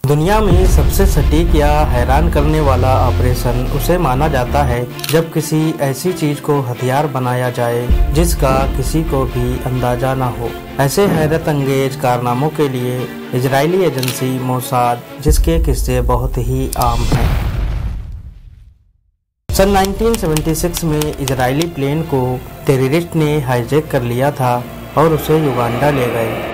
दुनिया में सबसे सटीक या हैरान करने वाला ऑपरेशन उसे माना जाता है जब किसी ऐसी चीज को हथियार बनाया जाए जिसका किसी को भी अंदाजा न हो। ऐसे हैरत अंगेज कारनामों के लिए इजरायली एजेंसी मोसाद, जिसके किस्से बहुत ही आम हैं। सन 1976 में इजरायली प्लेन को टेररिस्ट ने हाईजैक कर लिया था और उसे युगांडा ले गए।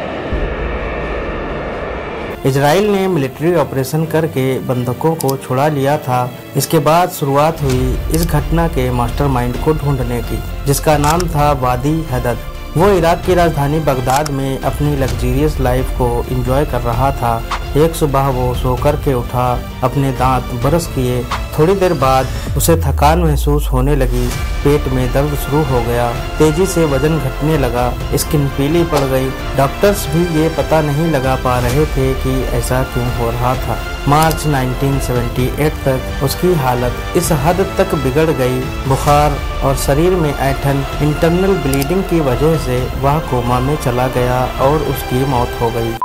इजराइल ने मिलिट्री ऑपरेशन करके बंधकों को छुड़ा लिया था। इसके बाद शुरुआत हुई इस घटना के मास्टरमाइंड को ढूंढने की, जिसका नाम था वादी हदद। वो इराक की राजधानी बगदाद में अपनी लग्जरियस लाइफ को एंजॉय कर रहा था। एक सुबह वो सो कर के उठा, अपने दांत ब्रश किए। थोड़ी देर बाद उसे थकान महसूस होने लगी, पेट में दर्द शुरू हो गया, तेजी से वजन घटने लगा, स्किन पीली पड़ गई। डॉक्टर्स भी ये पता नहीं लगा पा रहे थे कि ऐसा क्यों हो रहा था। मार्च 1978 तक उसकी हालत इस हद तक बिगड़ गई, बुखार और शरीर में ऐंठन, इंटरनल ब्लीडिंग की वजह से वह कोमा में चला गया और उसकी मौत हो गई।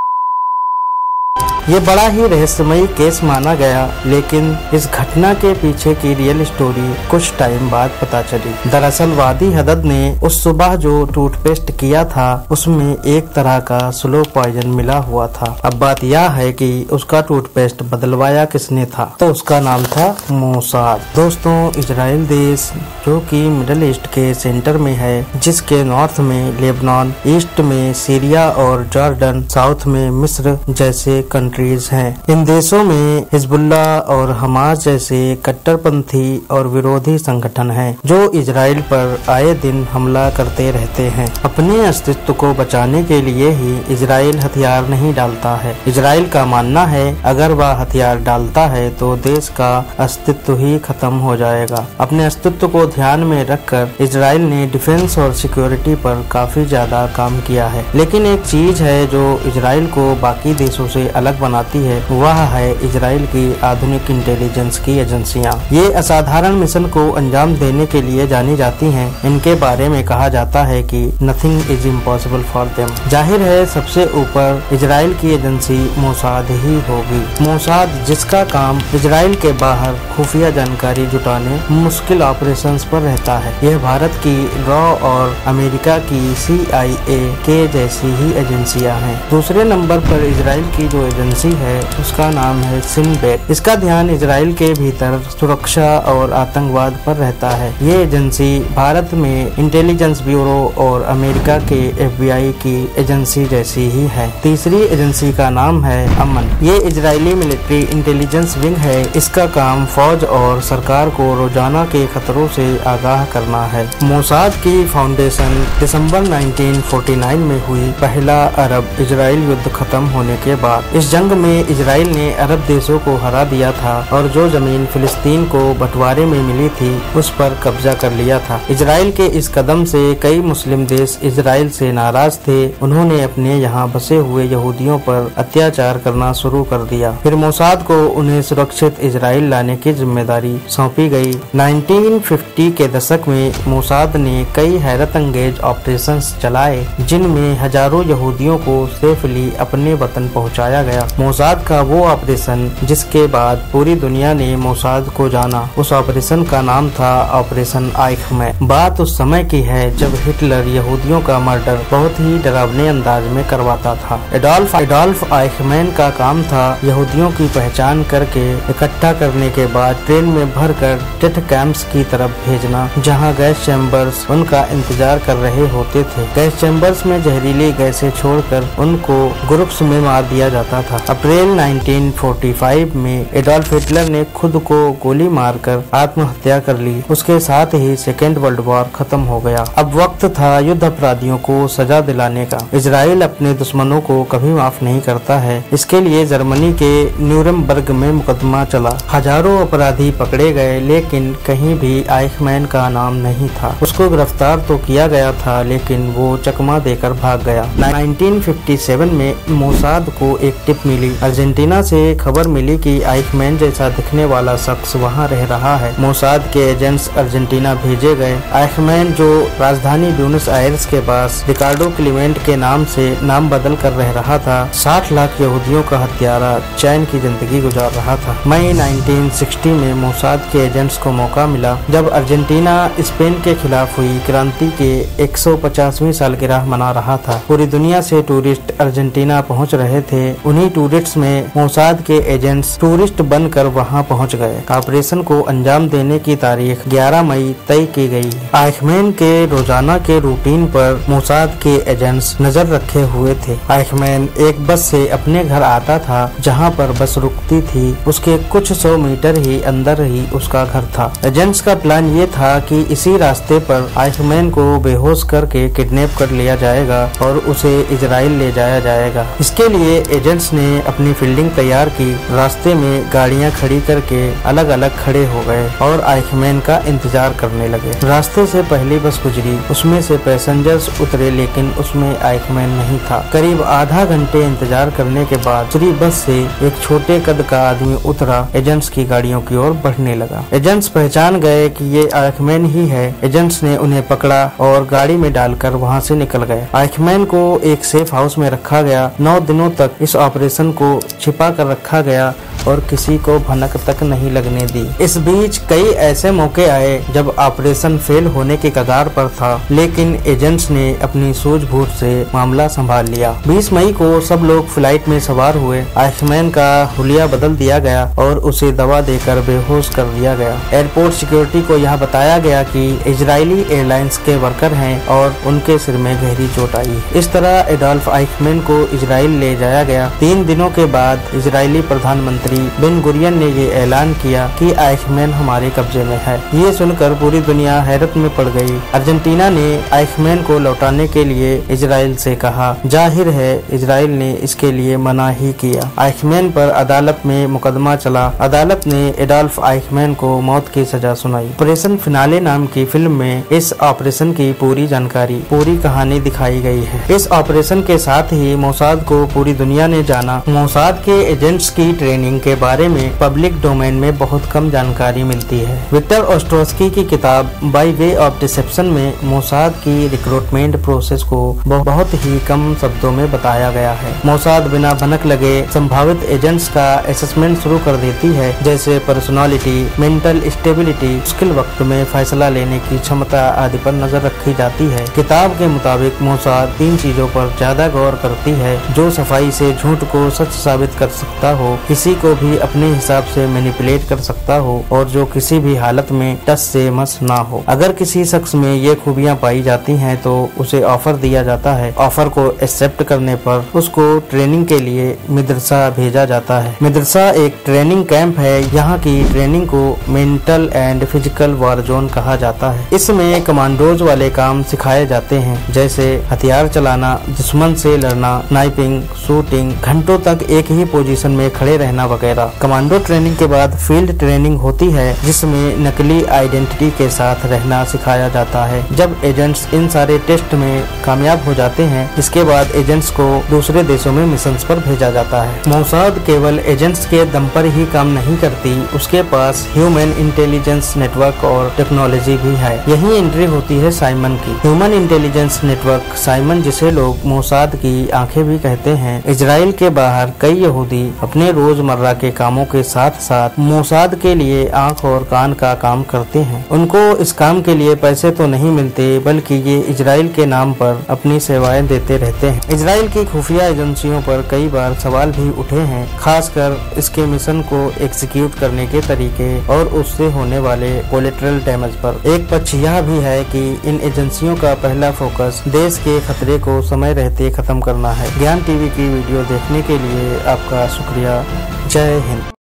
ये बड़ा ही रहस्यमयी केस माना गया, लेकिन इस घटना के पीछे की रियल स्टोरी कुछ टाइम बाद पता चली। दरअसल वादी हदद ने उस सुबह जो टूथपेस्ट किया था उसमें एक तरह का स्लो पॉइजन मिला हुआ था। अब बात यह है कि उसका टूथपेस्ट बदलवाया किसने था, तो उसका नाम था मोसाद। दोस्तों, इजराइल देश जो कि मिडिल ईस्ट के सेंटर में है, जिसके नॉर्थ में लेबनान, ईस्ट में सीरिया और जॉर्डन, साउथ में मिस्र जैसे कंट्रीज हैं। इन देशों में हिजबुल्ला और हमास जैसे कट्टरपंथी और विरोधी संगठन हैं, जो इजराइल पर आए दिन हमला करते रहते हैं। अपने अस्तित्व को बचाने के लिए ही इजराइल हथियार नहीं डालता है। इजराइल का मानना है अगर वह हथियार डालता है तो देश का अस्तित्व ही खत्म हो जाएगा। अपने अस्तित्व को ध्यान में रखकर इजराइल ने डिफेंस और सिक्योरिटी पर काफी ज्यादा काम किया है। लेकिन एक चीज है जो इजराइल को बाकी देशों से अलग बनाती है, वह है इजराइल की आधुनिक इंटेलिजेंस की एजेंसियां। ये असाधारण मिशन को अंजाम देने के लिए जानी जाती हैं। इनके बारे में कहा जाता है कि nothing is impossible for them. जाहिर है सबसे ऊपर इजराइल की एजेंसी मोसाद ही होगी। मोसाद, जिसका काम इजराइल के बाहर खुफिया जानकारी जुटाने, मुश्किल ऑपरेशंस पर रहता है। यह भारत की रॉ और अमेरिका की CIA के जैसी ही एजेंसियां हैं। दूसरे नंबर पर इजराइल की जो एजेंसी है उसका नाम है सिनबेट। इसका ध्यान इजराइल के भीतर सुरक्षा और आतंकवाद पर रहता है। ये एजेंसी भारत में इंटेलिजेंस ब्यूरो और अमेरिका के FBI की एजेंसी जैसी ही है। तीसरी एजेंसी का नाम है अमन। ये इजरायली मिलिट्री इंटेलिजेंस विंग है। इसका काम फौज और सरकार को रोजाना के खतरों से आगाह करना है। मोसाद की फाउंडेशन दिसंबर 1949 में हुई। पहला अरब इजराइल युद्ध खत्म होने के बाद इस जंग में इजराइल ने अरब देशों को हरा दिया था और जो जमीन फिलिस्तीन को बंटवारे में मिली थी उस पर कब्जा कर लिया था। इजराइल के इस कदम से कई मुस्लिम देश इजराइल से नाराज थे। उन्होंने अपने यहाँ बसे हुए यहूदियों पर अत्याचार करना शुरू कर दिया। फिर मोसाद को उन्हें सुरक्षित इजराइल लाने की जिम्मेदारी सौंपी गई। 1950 के दशक में मोसाद ने कई हैरत अंगेज ऑपरेशन चलाए, जिनमें हजारों यहूदियों को सेफली अपने वतन पहुँचाया गया। मोसाद का वो ऑपरेशन जिसके बाद पूरी दुनिया ने मोसाद को जाना, उस ऑपरेशन का नाम था ऑपरेशन आइखमैन। बात उस समय की है जब हिटलर यहूदियों का मर्डर बहुत ही डरावने अंदाज में करवाता था। एडोल्फ आइखमैन का काम था यहूदियों की पहचान करके इकट्ठा करने के बाद ट्रेन में भरकर डेथ कैंप्स की तरफ भेजना, जहां गैस चैम्बर्स उनका इंतजार कर रहे होते थे। गैस चैम्बर्स में जहरीली गैसें छोड़कर उनको ग्रुप्स में मार दिया जाता था। अप्रैल 1945 में एडोल्फ हिटलर ने खुद को गोली मारकर आत्महत्या कर ली। उसके साथ ही सेकेंड वर्ल्ड वॉर खत्म हो गया। अब वक्त था युद्ध अपराधियों को सजा दिलाने का। इजराइल अपने दुश्मनों को कभी माफ नहीं करता है। इसके लिए जर्मनी के न्यूरेमबर्ग में मुकदमा चला। हजारों अपराधी पकड़े गए, लेकिन कहीं भी आइखमैन का नाम नहीं था। उसको गिरफ्तार तो किया गया था, लेकिन वो चकमा देकर भाग गया। 1957 में मोसाद को एक टिप मिली। अर्जेंटीना से खबर मिली कि आइखमैन जैसा दिखने वाला शख्स वहां रह रहा है। मोसाद के एजेंट्स अर्जेंटीना भेजे गए। आइखमैन, जो राजधानी ब्यूनस आयर्स के पास रिकार्डो क्लीमेंट के नाम से नाम बदल कर रह रहा था, 60 लाख यहूदियों का हत्यारा चैन की जिंदगी गुजार रहा था। मई 1960 में मोसाद के एजेंट्स को मौका मिला जब अर्जेंटीना स्पेन के खिलाफ हुई क्रांति के 150वीं सालगिरह मना रहा था। पूरी दुनिया से टूरिस्ट अर्जेंटीना पहुंच रहे थे। उन्हीं टूरिस्ट्स में मोसाद के एजेंट्स टूरिस्ट बनकर वहां पहुंच गए। ऑपरेशन को अंजाम देने की तारीख 11 मई तय की गई। आइखमैन के रोजाना के रूटीन पर मोसाद के एजेंट्स नजर रखे हुए थे। आइखमैन एक बस से अपने घर आता था। जहां पर बस रुकती थी उसके कुछ 100 मीटर ही अंदर ही उसका घर था। एजेंट्स का प्लान ये था कि इसी रास्ते पर आइखमैन को बेहोश करके किडनैप कर लिया जाएगा और उसे इजराइल ले जाया जाएगा। इसके लिए एजेंट्स ने अपनी फील्डिंग तैयार की। रास्ते में गाड़ियां खड़ी करके अलग अलग खड़े हो गए और आइखमैन का इंतजार करने लगे। रास्ते से पहली बस गुजरी, उसमें से पैसेंजर्स उतरे लेकिन उसमें आइखमैन नहीं था। करीब आधा घंटे इंतजार करने के बाद दूसरी बस से एक छोटे कद का आदमी उतरा, एजेंट्स की गाड़ियों की ओर बढ़ने लगा। एजेंट्स पहचान गए कि ये आइखमैन ही है। एजेंट्स ने उन्हें पकड़ा और गाड़ी में डालकर वहां से निकल गए। आइखमैन को एक सेफ हाउस में रखा गया। 9 दिनों तक इस ऑपरेशन को छिपा कर रखा गया और किसी को भनक तक नहीं लगने दी। इस बीच कई ऐसे मौके आए जब ऑपरेशन फेल होने के कगार पर था, लेकिन एजेंट्स ने अपनी सूझबूझ से मामला संभाल लिया। 20 मई को सब लोग फ्लाइट में सवार हुए। आइखमैन का हुलिया बदल दिया गया और उसे दवा देकर बेहोश कर दिया गया। एयरपोर्ट सिक्योरिटी को यह बताया गया कि इजरायली एयरलाइंस के वर्कर हैं और उनके सिर में गहरी चोट आई। इस तरह एडोल्फ आइखमैन को इजराइल ले जाया गया। 3 दिनों के बाद इजरायली प्रधानमंत्री बेन गुरियन ने ये ऐलान किया कि आइखमैन हमारे कब्जे में है। ये सुनकर पूरी दुनिया हैरत में पड़ गई। अर्जेंटीना ने आइखमैन को लौटाने के लिए इजराइल से कहा। जाहिर है इजराइल ने इसके लिए मना ही किया। आइखमैन पर अदालत में मुकदमा चला। अदालत ने एडोल्फ आइखमैन को मौत की सजा सुनाई। ऑपरेशन फिनाले नाम की फिल्म में इस ऑपरेशन की पूरी जानकारी, पूरी कहानी दिखाई गई है। इस ऑपरेशन के साथ ही मोसाद को पूरी दुनिया ने जाना। मोसाद के एजेंट्स की ट्रेनिंग के बारे में पब्लिक डोमेन में बहुत कम जानकारी मिलती है। विक्टर ओस्ट्रोस्की की किताब बाय वे ऑफ डिसेप्शन में मोसाद की रिक्रूटमेंट प्रोसेस को बहुत ही कम शब्दों में बताया गया है। मोसाद बिना भनक लगे संभावित एजेंट्स का असेसमेंट शुरू कर देती है, जैसे पर्सनालिटी, मेंटल स्टेबिलिटी, मुश्किल वक्त में फैसला लेने की क्षमता आदि पर नजर रखी जाती है। किताब के मुताबिक मोसाद 3 चीजों पर ज्यादा गौर करती है, जो सफाई से झूठ को सच साबित कर सकता हो, किसी को भी अपने हिसाब से मैनिपुलेट कर सकता हो और जो किसी भी हालत में टस से मस ना हो। अगर किसी शख्स में ये खूबियां पाई जाती हैं तो उसे ऑफर दिया जाता है। ऑफर को एक्सेप्ट करने पर उसको ट्रेनिंग के लिए मदरसा भेजा जाता है। मदरसा एक ट्रेनिंग कैंप है। यहाँ की ट्रेनिंग को mental and physical war zone कहा जाता है। इसमें कमांडोज वाले काम सिखाए जाते हैं, जैसे हथियार चलाना, दुश्मन से लड़ना, स्नाइपिंग, शूटिंग, घंटों तक एक ही पोजीशन में खड़े रहना वगैरह। कमांडो ट्रेनिंग के बाद फील्ड ट्रेनिंग होती है, जिसमें नकली आइडेंटिटी के साथ रहना सिखाया जाता है। जब एजेंट्स इन सारे टेस्ट में कामयाब हो जाते हैं, इसके बाद एजेंट्स को दूसरे देशों में मिशंस पर भेजा जाता है। मोसाद केवल एजेंट्स के दम पर ही काम नहीं करती, उसके पास ह्यूमन इंटेलिजेंस नेटवर्क और टेक्नोलॉजी भी है। यही एंट्री होती है साइमन की। ह्यूमन इंटेलिजेंस नेटवर्क साइमन, जिसे लोग मोसाद की आंखें भी कहते हैं। इजराइल के बाहर कई यहूदी अपने रोजमर्रा के कामों के साथ साथ मोसाद के लिए आंख और कान का काम करते हैं। उनको इस काम के लिए पैसे तो नहीं मिलते, बल्कि ये इजराइल के नाम पर अपनी सेवाएं देते रहते हैं। इजराइल की खुफिया एजेंसियों पर कई बार सवाल भी उठे हैं, खासकर इसके मिशन को एग्जीक्यूट करने के तरीके और उससे होने वाले कोलेटरल डैमेज पर। एक पक्ष यह भी है कि इन एजेंसियों का पहला फोकस देश के खतरे को समय रहते खत्म करना है। ज्ञान टीवी की वीडियो देखने के लिए आपका शुक्रिया। जय हिंद।